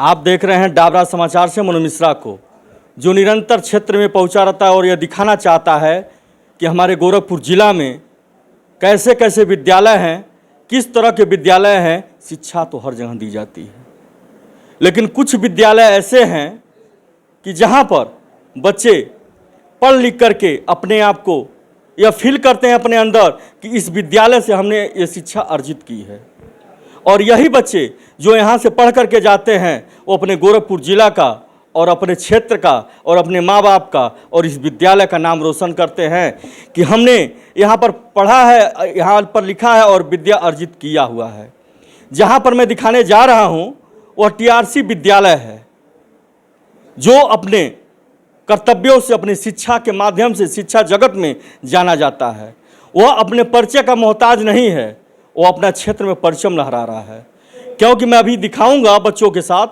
आप देख रहे हैं डाबरा समाचार से मनु मिश्रा को, जो निरंतर क्षेत्र में पहुंचा रहता है और यह दिखाना चाहता है कि हमारे गोरखपुर जिला में कैसे कैसे विद्यालय हैं, किस तरह के विद्यालय हैं। शिक्षा तो हर जगह दी जाती है, लेकिन कुछ विद्यालय ऐसे हैं कि जहां पर बच्चे पढ़ लिख करके अपने आप को यह फील करते हैं अपने अंदर कि इस विद्यालय से हमने ये शिक्षा अर्जित की है। और यही बच्चे जो यहाँ से पढ़ करके जाते हैं वो अपने गोरखपुर जिला का और अपने क्षेत्र का और अपने माँ बाप का और इस विद्यालय का नाम रोशन करते हैं कि हमने यहाँ पर पढ़ा है, यहाँ पर लिखा है और विद्या अर्जित किया हुआ है। जहाँ पर मैं दिखाने जा रहा हूँ वह टीआरसी विद्यालय है, जो अपने कर्तव्यों से, अपनी शिक्षा के माध्यम से शिक्षा जगत में जाना जाता है। वह अपने परिचय का मोहताज नहीं है, वो अपना क्षेत्र में परचम लहरा रहा है। क्योंकि मैं अभी दिखाऊंगा बच्चों के साथ,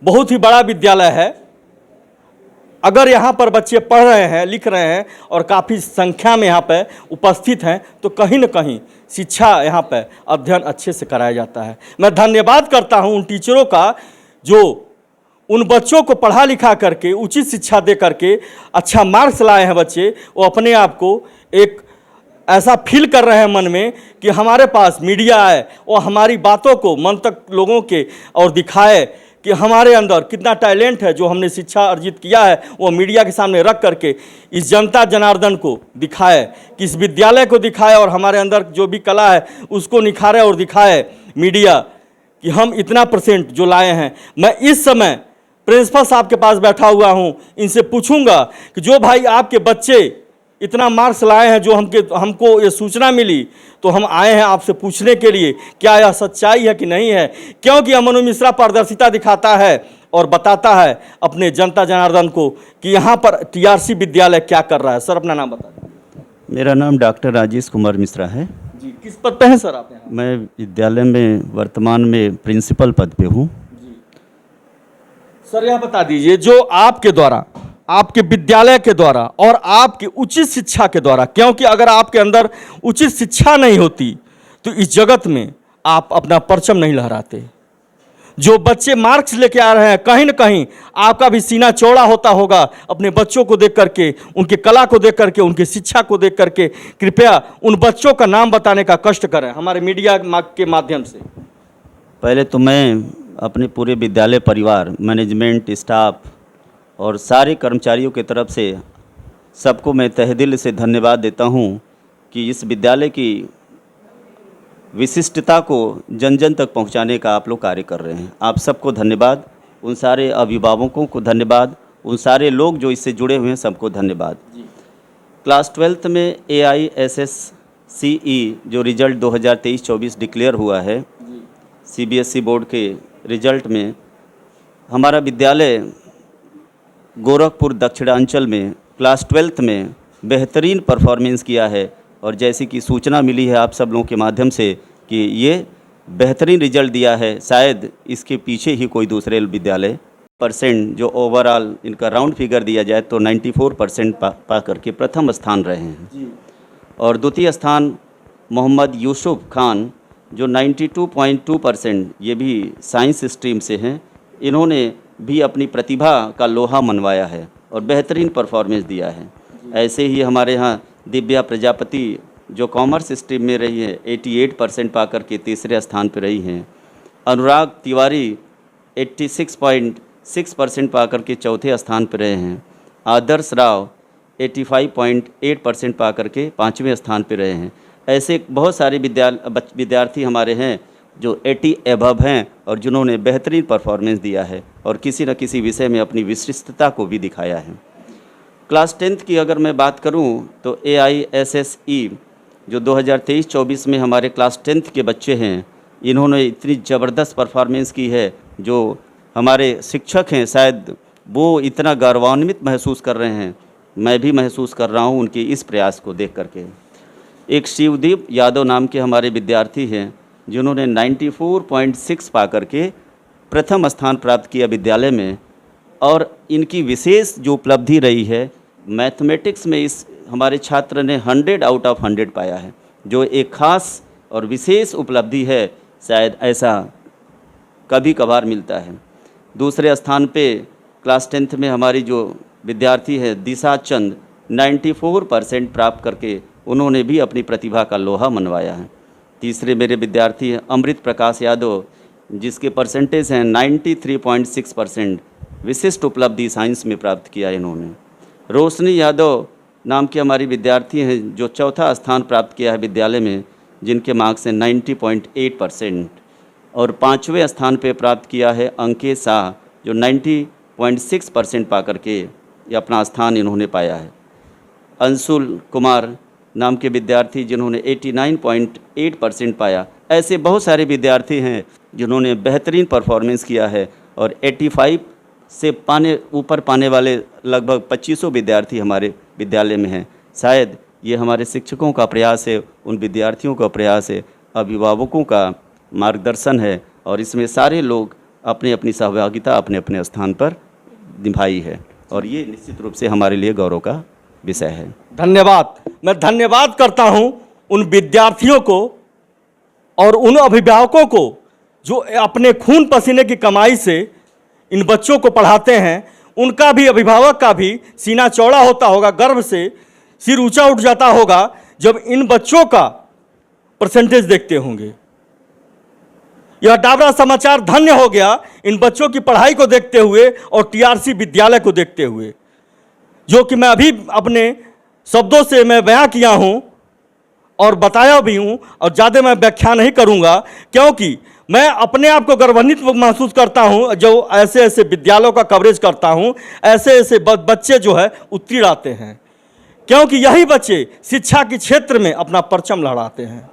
बहुत ही बड़ा विद्यालय है। अगर यहाँ पर बच्चे पढ़ रहे हैं, लिख रहे हैं और काफ़ी संख्या में यहाँ पर उपस्थित हैं, तो कहीं न कहीं शिक्षा यहाँ पर अध्ययन अच्छे से कराया जाता है। मैं धन्यवाद करता हूँ उन टीचरों का जो उन बच्चों को पढ़ा लिखा करके, उचित शिक्षा दे करके अच्छा मार्क्स लाए हैं बच्चे। वो अपने आप को एक ऐसा फील कर रहे हैं मन में कि हमारे पास मीडिया है, वो हमारी बातों को मन तक लोगों के और दिखाए कि हमारे अंदर कितना टैलेंट है। जो हमने शिक्षा अर्जित किया है वो मीडिया के सामने रख करके इस जनता जनार्दन को दिखाए, कि इस विद्यालय को दिखाए और हमारे अंदर जो भी कला है उसको निखारे और दिखाए मीडिया कि हम इतना परसेंट जो लाए हैं। मैं इस समय प्रिंसिपल साहब के पास बैठा हुआ हूँ, इनसे पूछूंगा कि जो भाई आपके बच्चे इतना मार्क्स लाए हैं, जो हमको ये सूचना मिली, तो हम आए हैं आपसे पूछने के लिए क्या यह सच्चाई है कि नहीं है। क्योंकि मनु मिश्रा पारदर्शिता दिखाता है और बताता है अपने जनता जनार्दन को कि यहाँ पर टीआरसी विद्यालय क्या कर रहा है। सर अपना नाम बता दें। मेरा नाम डॉक्टर राजेश कुमार मिश्रा है जी। किस पद पे हैं सर आप यहाँ? मैं विद्यालय में वर्तमान में प्रिंसिपल पद पे हूँ। सर यह बता दीजिए, जो आपके द्वारा, आपके विद्यालय के द्वारा और आपकी उचित शिक्षा के द्वारा, क्योंकि अगर आपके अंदर उचित शिक्षा नहीं होती तो इस जगत में आप अपना परचम नहीं लहराते। जो बच्चे मार्क्स लेके आ रहे हैं, कहीं ना कहीं आपका भी सीना चौड़ा होता होगा अपने बच्चों को देख करके, उनके कला को देख करके, उनकी शिक्षा को देख करके। कृपया उन बच्चों का नाम बताने का कष्ट करें हमारे मीडिया के माध्यम से। पहले तो मैं अपने पूरे विद्यालय परिवार, मैनेजमेंट, स्टाफ और सारे कर्मचारियों की तरफ से सबको मैं तहे दिल से धन्यवाद देता हूं कि इस विद्यालय की विशिष्टता को जन जन तक पहुंचाने का आप लोग कार्य कर रहे हैं। आप सबको धन्यवाद। उन सारे अभिभावकों को धन्यवाद, उन सारे लोग जो इससे जुड़े हुए हैं सबको धन्यवाद। क्लास 12th में AISSCE जो रिजल्ट 2023-24 डिक्लेयर हुआ है CBSE बोर्ड के रिजल्ट में, हमारा विद्यालय गोरखपुर दक्षिणांचल में क्लास 12th में बेहतरीन परफॉर्मेंस किया है। और जैसी कि सूचना मिली है आप सब लोगों के माध्यम से कि ये बेहतरीन रिजल्ट दिया है, शायद इसके पीछे ही कोई दूसरे विद्यालय परसेंट जो ओवरऑल इनका राउंड फिगर दिया जाए तो 94% पा करके प्रथम स्थान रहे हैं। और द्वितीय स्थान मोहम्मद यूसुफ खान जो 92.2%, ये भी साइंस स्ट्रीम से हैं। इन्होंने भी अपनी प्रतिभा का लोहा मनवाया है और बेहतरीन परफॉर्मेंस दिया है। ऐसे ही हमारे यहाँ दिव्या प्रजापति जो कॉमर्स स्ट्रीम में रही है 88% पा कर के तीसरे स्थान पर रही हैं। अनुराग तिवारी 86.6% पा कर के चौथे स्थान पर रहे हैं। आदर्श राव 85.8% पा कर के पाँचवें स्थान पर रहे हैं। ऐसे बहुत सारे विद्यार्थी हमारे हैं जो 80 एबव हैं और जिन्होंने बेहतरीन परफॉर्मेंस दिया है और किसी न किसी विषय में अपनी विशिष्टता को भी दिखाया है। क्लास 10th की अगर मैं बात करूं तो AISSE जो 2023-24 में हमारे क्लास 10th के बच्चे हैं, इन्होंने इतनी ज़बरदस्त परफॉर्मेंस की है जो हमारे शिक्षक हैं शायद वो इतना गौरवान्वित महसूस कर रहे हैं। मैं भी महसूस कर रहा हूं उनके इस प्रयास को देख करके। एक शिवदीप यादव नाम के हमारे विद्यार्थी हैं जिन्होंने 94.6 पा करके प्रथम स्थान प्राप्त किया विद्यालय में। और इनकी विशेष जो उपलब्धि रही है मैथमेटिक्स में, इस हमारे छात्र ने 100 आउट ऑफ 100 पाया है, जो एक ख़ास और विशेष उपलब्धि है। शायद ऐसा कभी कभार मिलता है। दूसरे स्थान पे क्लास 10th में हमारी जो विद्यार्थी है दिशा चंद 94% प्राप्त करके उन्होंने भी अपनी प्रतिभा का लोहा मनवाया है। तीसरे मेरे विद्यार्थी हैं अमृत प्रकाश यादव, जिसके परसेंटेज हैं 93.6%, विशिष्ट उपलब्धि साइंस में प्राप्त किया है इन्होंने। रोशनी यादव नाम की हमारी विद्यार्थी हैं जो चौथा स्थान प्राप्त किया है विद्यालय में, जिनके मार्क्स हैं 90.8%। और पाँचवें स्थान पे प्राप्त किया है अंकित शाह जो 90.6% पा करके ये अपना स्थान इन्होंने पाया है। अंशुल कुमार नाम के विद्यार्थी जिन्होंने 89.8% पाया। ऐसे बहुत सारे विद्यार्थी हैं जिन्होंने बेहतरीन परफॉर्मेंस किया है और 85 से ऊपर पाने वाले लगभग 2500 विद्यार्थी हमारे विद्यालय में हैं। शायद ये हमारे शिक्षकों का प्रयास है, उन विद्यार्थियों का प्रयास है, अभिभावकों का मार्गदर्शन है और इसमें सारे लोग अपनी अपनी सहभागिता अपने अपने स्थान पर निभाई है और ये निश्चित रूप से हमारे लिए गौरव का विषय है। धन्यवाद। मैं धन्यवाद करता हूं उन विद्यार्थियों को और उन अभिभावकों को जो अपने खून पसीने की कमाई से इन बच्चों को पढ़ाते हैं। उनका भी, अभिभावक का भी सीना चौड़ा होता होगा, गर्व से सिर ऊंचा उठ जाता होगा जब इन बच्चों का परसेंटेज देखते होंगे। यह डाबरा समाचार धन्य हो गया इन बच्चों की पढ़ाई को देखते हुए और टीआरसी विद्यालय को देखते हुए, जो कि मैं अभी अपने शब्दों से मैं बयां किया हूं और बताया भी हूं और ज़्यादा मैं व्याख्या नहीं करूंगा, क्योंकि मैं अपने आप को गर्वान्वित महसूस करता हूं जो ऐसे ऐसे विद्यालयों का कवरेज करता हूं। ऐसे ऐसे बच्चे जो है उत्तीर्ण आते हैं, क्योंकि यही बच्चे शिक्षा के क्षेत्र में अपना परचम लहराते हैं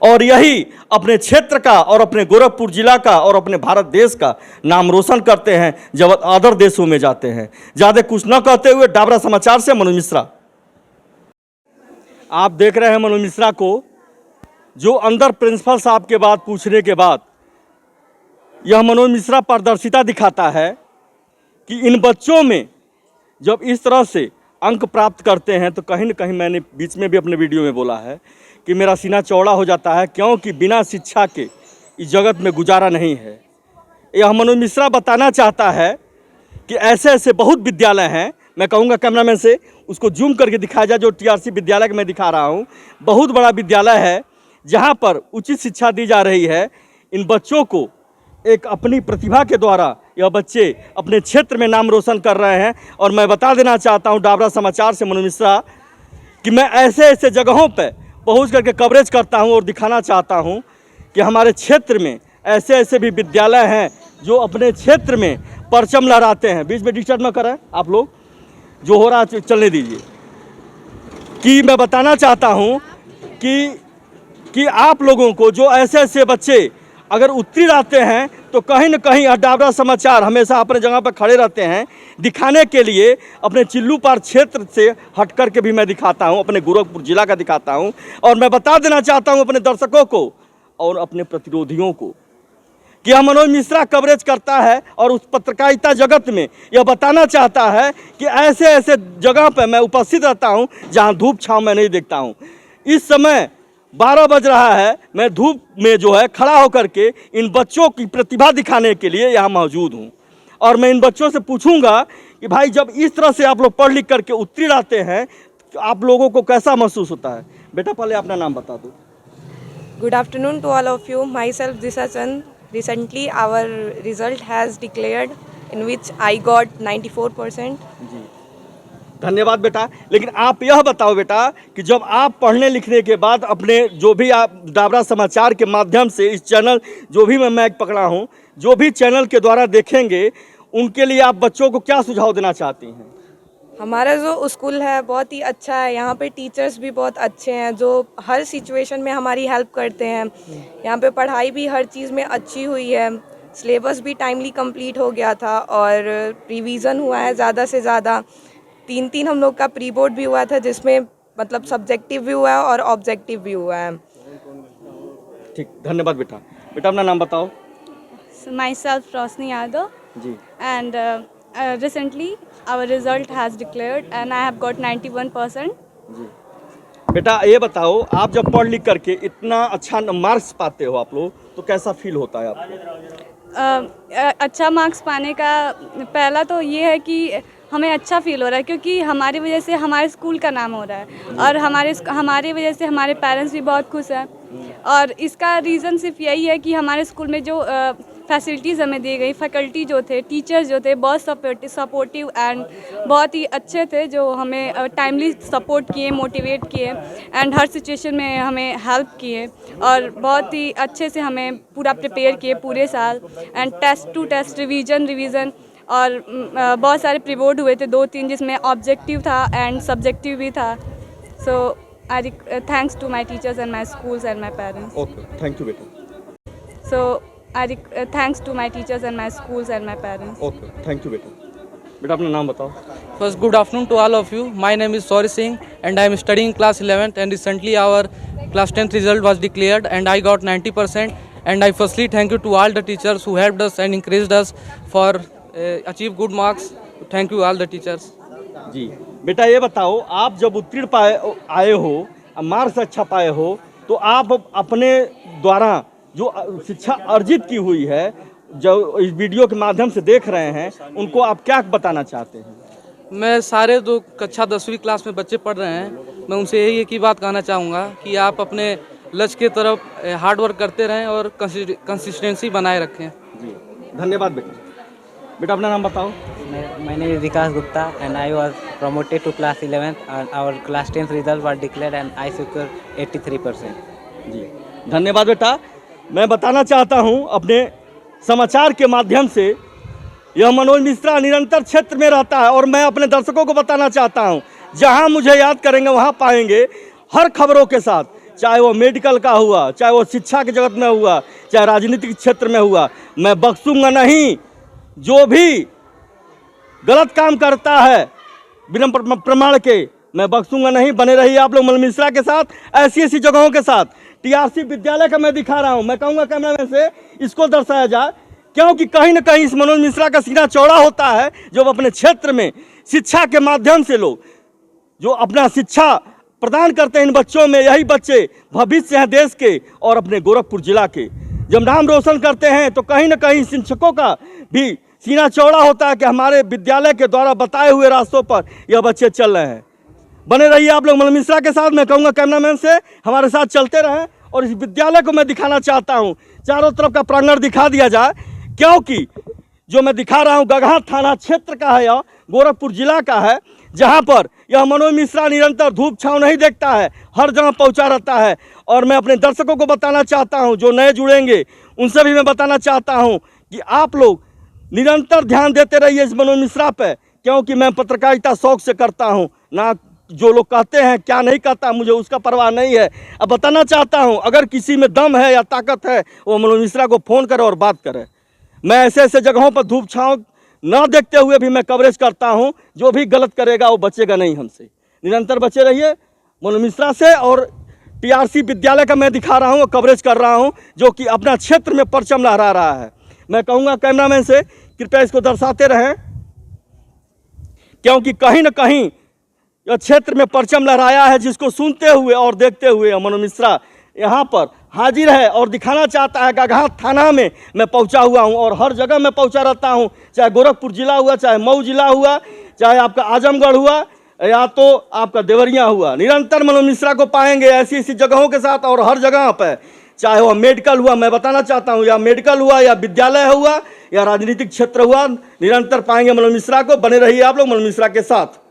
और यही अपने क्षेत्र का और अपने गोरखपुर जिला का और अपने भारत देश का नाम रोशन करते हैं जब अदर देशों में जाते हैं। ज़्यादा कुछ न कहते हुए डाबरा समाचार से मनोज मिश्रा। आप देख रहे हैं मनोज मिश्रा को, जो अंदर प्रिंसिपल साहब के बाद पूछने के बाद यह मनोज मिश्रा पारदर्शिता दिखाता है कि इन बच्चों में जब इस तरह से अंक प्राप्त करते हैं तो कहीं न कहीं, मैंने बीच में भी अपने वीडियो में बोला है कि मेरा सीना चौड़ा हो जाता है, क्योंकि बिना शिक्षा के इस जगत में गुजारा नहीं है। यह मनोज मिश्रा बताना चाहता है कि ऐसे ऐसे बहुत विद्यालय हैं। मैं कहूँगा कैमरामैन से उसको जूम करके दिखाया जाए, जो टीआरसी विद्यालय का मैं दिखा रहा हूँ। बहुत बड़ा विद्यालय है जहाँ पर उचित शिक्षा दी जा रही है। इन बच्चों को एक अपनी प्रतिभा के द्वारा यह बच्चे अपने क्षेत्र में नाम रोशन कर रहे हैं। और मैं बता देना चाहता हूँ डाबरा समाचार से मनोज मिश्रा कि मैं ऐसे ऐसे जगहों पर पहुँच करके कवरेज करता हूँ और दिखाना चाहता हूँ कि हमारे क्षेत्र में ऐसे ऐसे भी विद्यालय हैं जो अपने क्षेत्र में परचम लहराते हैं। बीच में डिस्टर्ब न करें आप लोग, जो हो रहा है चलने दीजिए। कि मैं बताना चाहता हूँ कि आप लोगों को जो ऐसे ऐसे बच्चे अगर उत्तीर्ण आते हैं तो कहीं न कहीं डाबरा समाचार हमेशा अपने जगह पर खड़े रहते हैं दिखाने के लिए। अपने चिल्लू पार क्षेत्र से हट कर के भी मैं दिखाता हूं, अपने गोरखपुर जिला का दिखाता हूं। और मैं बता देना चाहता हूं अपने दर्शकों को और अपने प्रतिरोधियों को कि यह मनोज मिश्रा कवरेज करता है और उस पत्रकारिता जगत में यह बताना चाहता है कि ऐसे ऐसे जगह पर मैं उपस्थित रहता हूँ जहाँ धूप छाँव मैं नहीं देखता हूँ। इस समय 12 बज रहा है, मैं धूप में जो है खड़ा होकर के इन बच्चों की प्रतिभा दिखाने के लिए यहाँ मौजूद हूँ। और मैं इन बच्चों से पूछूंगा कि भाई जब इस तरह से आप लोग पढ़ लिख करके उत्तीर्ण आते हैं तो आप लोगों को कैसा महसूस होता है? बेटा पहले अपना नाम बता दो। Good afternoon to all of you. Myself Disha Chand. Recently our result has declared in which I got 94%. जी धन्यवाद बेटा। लेकिन आप यह बताओ बेटा कि जब आप पढ़ने लिखने के बाद अपने जो भी आप डाबरा समाचार के माध्यम से इस चैनल, जो भी मैं माइक पकड़ा हूँ, जो भी चैनल के द्वारा देखेंगे, उनके लिए आप बच्चों को क्या सुझाव देना चाहती हैं? हमारा जो स्कूल है बहुत ही अच्छा है। यहाँ पे टीचर्स भी बहुत अच्छे हैं जो हर सिचुएशन में हमारी हेल्प करते हैं। यहाँ पे पढ़ाई भी हर चीज़ में अच्छी हुई है। सिलेबस भी टाइमली कंप्लीट हो गया था और रिवीजन हुआ है ज़्यादा से ज़्यादा। 3 हम लोग का प्री बोर्ड भी हुआ था, जिसमें मतलब सब्जेक्टिव भी हुआ है और ऑब्जेक्टिव भी हुआ है। ठीक, धन्यवाद बेटा। बेटा अपना नाम बताओ। Myself Rosni Yadav ji and recently our result has declared and I have got 91%. जी बेटा ये बताओ, आप जब पढ़ लिख करके इतना अच्छा मार्क्स पाते हो आप लोग, तो कैसा फील होता है आपको? अच्छा मार्क्स पाने का पहला तो ये है कि हमें अच्छा फील हो रहा है, क्योंकि हमारी वजह से हमारे स्कूल का नाम हो रहा है और हमारी वजह से हमारे पेरेंट्स भी बहुत खुश हैं। और इसका रीज़न सिर्फ यही है कि हमारे स्कूल में जो फैसिलिटीज़ हमें दी गई, फैकल्टी जो थे, टीचर्स जो थे, बहुत सपोर्टिव एंड बहुत ही अच्छे थे, जो हमें टाइमली सपोर्ट किए, मोटिवेट किए एंड हर सिचुएशन में हमें हेल्प किए और बहुत ही अच्छे से हमें पूरा प्रिपेयर किए पूरे साल। And test to test revision और बहुत सारे प्रीबोर्ड हुए थे 2-3, जिसमें ऑब्जेक्टिव था एंड सब्जेक्टिव भी था। So I thanks to my teachers and my schools and my parents. Okay, thank you बेटा। So I thanks to my teachers and my schools and my parents. Okay, thank you बेटा। बेटा अपना नाम बताओ। First, good afternoon to all of you. My name is Sauri Singh and I am studying class 11th, and recently our class 10th result was declared and I got 90%, and I firstly thank you to all the teachers who helped us and encouraged us for achieve good marks. Thank you all the teachers. जी बेटा, ये बताओ, आप जब उत्तीर्ण आए हो, marks अच्छा पाए हो, तो आप अपने द्वारा जो शिक्षा अर्जित की हुई है, जो इस वीडियो के माध्यम से देख रहे हैं, उनको आप क्या बताना चाहते हैं? मैं सारे जो कक्षा 10वीं क्लास में बच्चे पढ़ रहे हैं, मैं उनसे यही एक ही बात कहना चाहूँगा कि आप अपने लक्ष्य की तरफ हार्ड वर्क करते रहें और कंसिस्टेंसी बनाए रखें। जी धन्यवाद बेटा। बेटा अपना नाम बताओ। My name is Vikas Gupta and I was promoted to class 11th and our class 10th result was declared and I secured 83%. जी धन्यवाद बेटा। मैं बताना चाहता हूं अपने समाचार के माध्यम से, यह मनोज मिश्रा निरंतर क्षेत्र में रहता है और मैं अपने दर्शकों को बताना चाहता हूं, जहां मुझे याद करेंगे वहां पाएंगे हर खबरों के साथ, चाहे वो मेडिकल का हुआ, चाहे वो शिक्षा के जगत में हुआ, चाहे राजनीतिक क्षेत्र में हुआ, मैं बख्शूंगा नहीं। जो भी गलत काम करता है बिना प्रमाण के, मैं बख्शूंगा नहीं। बने रहिए आप लोग मनोज मिश्रा के साथ, ऐसी ऐसी जगहों के साथ। टीआरसी विद्यालय का मैं दिखा रहा हूं, मैं कहूंगा कैमरामैन से इसको दर्शाया जाए, क्योंकि कहीं ना कहीं इस मनोज मिश्रा का सीना चौड़ा होता है, जो अपने क्षेत्र में शिक्षा के माध्यम से लोग जो अपना शिक्षा प्रदान करते हैं इन बच्चों में, यही बच्चे भविष्य हैं देश के और अपने गोरखपुर जिला के। जब नाम रोशन करते हैं तो कहीं ना कहीं शिक्षकों का भी सीना चौड़ा होता है कि हमारे विद्यालय के द्वारा बताए हुए रास्तों पर यह बच्चे चल रहे हैं। बने रहिए आप लोग मनोज मिश्रा के साथ। मैं कहूँगा कैमरामैन से हमारे साथ चलते रहें और इस विद्यालय को मैं दिखाना चाहता हूँ, चारों तरफ का प्रांगण दिखा दिया जाए, क्योंकि जो मैं दिखा रहा हूँ गगहा थाना क्षेत्र का है, यह गोरखपुर जिला का है, जहाँ पर यह मनोज मिश्रा निरंतर धूप छाँव नहीं देखता है, हर जगह पहुँचा रहता है। और मैं अपने दर्शकों को बताना चाहता हूँ, जो नए जुड़ेंगे उनसे भी मैं बताना चाहता हूँ कि आप लोग निरंतर ध्यान देते रहिए इस मनोज मिश्रा पे, क्योंकि मैं पत्रकारिता शौक से करता हूँ ना। जो लोग कहते हैं क्या नहीं कहता, मुझे उसका परवाह नहीं है। अब बताना चाहता हूँ, अगर किसी में दम है या ताकत है, वो मनोज मिश्रा को फ़ोन करे और बात करे। मैं ऐसे ऐसे जगहों पर धूप छाँव ना देखते हुए भी मैं कवरेज करता हूँ। जो भी गलत करेगा वो बचेगा नहीं हमसे। निरंतर बचे रहिए मनोज मिश्रा से। और टीआरसी विद्यालय का मैं दिखा रहा हूँ, कवरेज कर रहा हूँ, जो कि अपना क्षेत्र में परचम लहरा रहा है। मैं कहूँगा कैमरामैन से कृपया इसको दर्शाते रहें, क्योंकि कहीं ना कहीं यह क्षेत्र में परचम लहराया है, जिसको सुनते हुए और देखते हुए मनोज मिश्रा यहाँ पर हाजिर है और दिखाना चाहता है। गगहा थाना में मैं पहुँचा हुआ हूँ और हर जगह मैं पहुँचा रहता हूँ, चाहे गोरखपुर जिला हुआ, चाहे मऊ जिला हुआ, चाहे आपका आजमगढ़ हुआ, या तो आपका देवरिया हुआ। निरंतर मनोज मिश्रा को पाएंगे ऐसी ऐसी जगहों के साथ और हर जगह पर, चाहे वह मेडिकल हुआ, मैं बताना चाहता हूँ, या मेडिकल हुआ, या विद्यालय हुआ, या राजनीतिक क्षेत्र हुआ, निरंतर पाएंगे मनोज मिश्रा को। बने रहिए आप लोग मनोज मिश्रा के साथ।